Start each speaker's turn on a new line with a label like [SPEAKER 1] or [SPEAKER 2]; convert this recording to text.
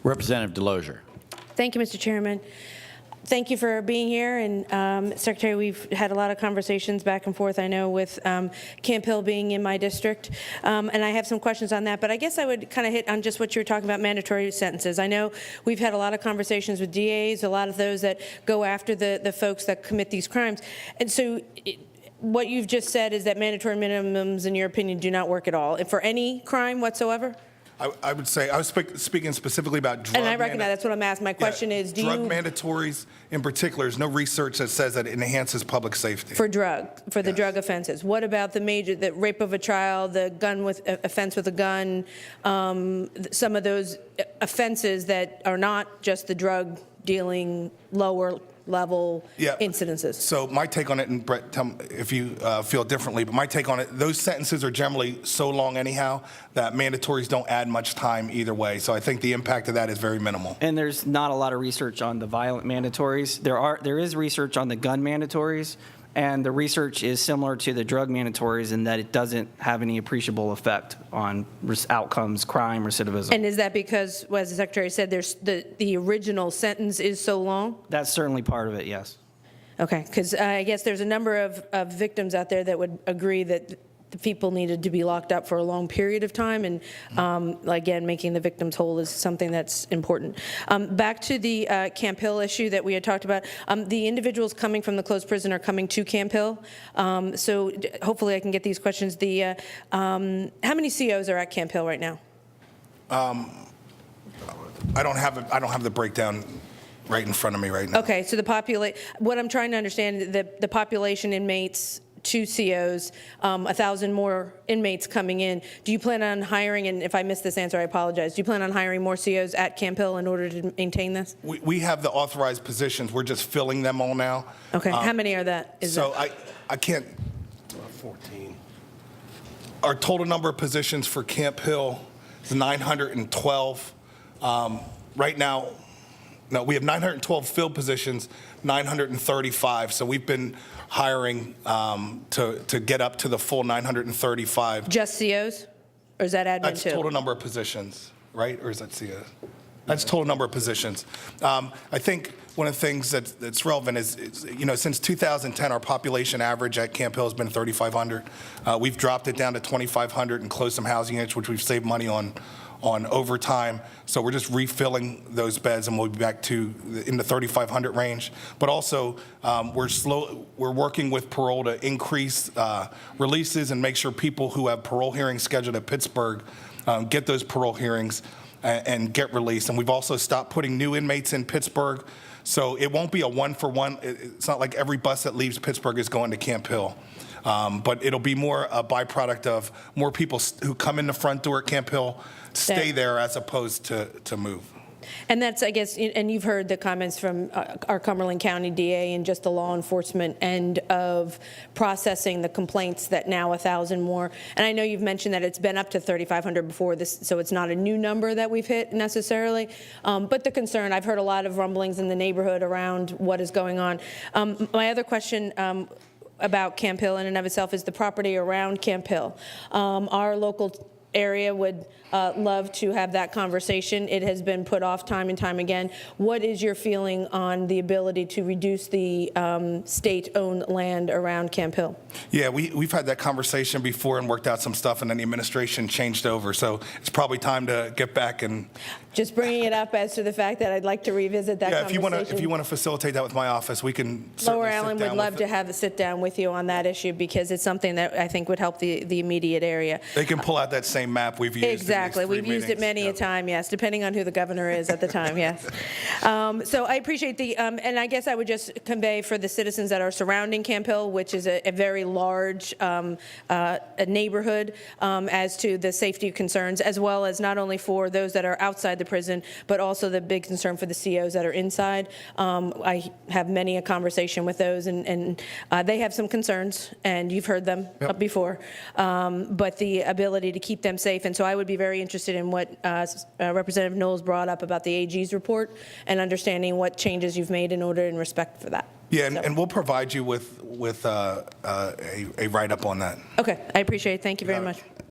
[SPEAKER 1] Representative Delozier.
[SPEAKER 2] Thank you, Mr. Chairman. Thank you for being here. And Secretary, we've had a lot of conversations back and forth, I know, with Camp Hill being in my district. And I have some questions on that. But I guess I would kind of hit on just what you were talking about, mandatory sentences. I know we've had a lot of conversations with DAs, a lot of those that go after the folks that commit these crimes. And so what you've just said is that mandatory minimums, in your opinion, do not work at all for any crime whatsoever?
[SPEAKER 3] I would say, I was speaking specifically about drug.
[SPEAKER 2] And I recognize that's what I'm asking. My question is, do
[SPEAKER 3] drug
[SPEAKER 2] you...
[SPEAKER 3] mandatories in particular, there's no research that says that it enhances public safety.
[SPEAKER 2] For the drug offenses. What about the rape of a child, the gun with offense with a gun, some of those offenses that are not just the drug dealing lower level incidences? So
[SPEAKER 3] my take on it, and Brett, tell me if you feel differently, but my take on it, those sentences are generally so long anyhow that mandatories don't add much time either way. So I think the impact of that is very minimal.
[SPEAKER 4] And there's not a lot of research on the violent mandatories. There is research on the gun mandatories, and the research is similar to the drug mandatories in that it doesn't have any appreciable effect on outcomes, crime, recidivism.
[SPEAKER 2] And is that because, well, as the Secretary said, there's the original sentence is so long?
[SPEAKER 4] That's certainly part of it, yes.
[SPEAKER 2] Okay, because I guess there's a number of victims out there that would agree that the people needed to be locked up for a long period of time, and again, making the victims whole is something that's important. Back to the Camp Hill issue that we had talked about. The individuals coming from the closed prison are coming to Camp Hill, so hopefully I can get these questions. How many COs are at Camp Hill right now?
[SPEAKER 3] I don't have the breakdown right in front of me right now.
[SPEAKER 2] Okay, so what I'm trying to understand, the population inmates, 2 COs, 1,000 more inmates coming in. Do you plan on hiring, and if I missed this answer, I apologize, do you plan on hiring more COs at Camp Hill in order to maintain this?
[SPEAKER 3] We have the authorized positions. We're just filling them all now.
[SPEAKER 2] Okay, how many are that?
[SPEAKER 3] I can't, 14. Our total number of positions for Camp Hill is 912. Right now, no, we have 912 filled positions, 935. So we've been hiring to get up to the full 935.
[SPEAKER 2] Just COs? Or is that admin
[SPEAKER 3] That's
[SPEAKER 2] too?
[SPEAKER 3] total number of positions, right? Or is that COs? That's total number of positions. I think one of the things that's relevant is, since 2010, our population average at Camp Hill has been 3,500. We've dropped it down to 2,500 and closed some housing units, which we've saved money on overtime. So we're just refilling those beds, and we'll be back to in the 3,500 range. But also, we're working with parole to increase releases and make sure people who have parole hearings scheduled at Pittsburgh get those parole hearings and get released. And we've also stopped putting new inmates in Pittsburgh. So it won't be a one-for-one. It's not like every bus that leaves Pittsburgh is going to Camp Hill. But it'll be more a byproduct of more people who come in the front door at Camp Hill stay there as opposed to move.
[SPEAKER 2] And that's, I guess, and you've heard the comments from our Cumberland County DA and just the law enforcement end of processing the complaints that now 1,000 more. And I know you've mentioned that it's been up to 3,500 before this, so it's not a new number that we've hit necessarily. But the concern, I've heard a lot of rumblings in the neighborhood around what is going on. My other question about Camp Hill in and of itself is the property around Camp Hill. Our local area would love to have that conversation. It has been put off time and time again. What is your feeling on the ability to reduce the state-owned land around Camp Hill?
[SPEAKER 3] Yeah, we've had that conversation before and worked out some stuff, and then the administration changed over. So it's probably time to get back and
[SPEAKER 2] just bringing it up as to the fact that I'd like to revisit that conversation.
[SPEAKER 3] If you want to facilitate that with my office, we can
[SPEAKER 2] Lower Allen would love to have a sit down with you on that issue, because it's something that I think would help the immediate area.
[SPEAKER 3] They can pull out that same map we've used.
[SPEAKER 2] Exactly. We've used it many a time, yes, depending on who the governor is at the time, yes. So I appreciate and I guess I would just convey for the citizens that are surrounding Camp Hill, which is a very large neighborhood, as to the safety concerns, as well as not only for those that are outside the prison, but also the big concern for the COs that are inside. I have many a conversation with those, and they have some concerns, and you've heard them before, but the ability to keep them safe. And so I would be very interested in what Representative Knowles brought up about the AG's report and understanding what changes you've made in order in respect for that.
[SPEAKER 3] Yeah, and we'll provide you with a write-up on that.
[SPEAKER 2] Okay, I appreciate it. Thank you very much.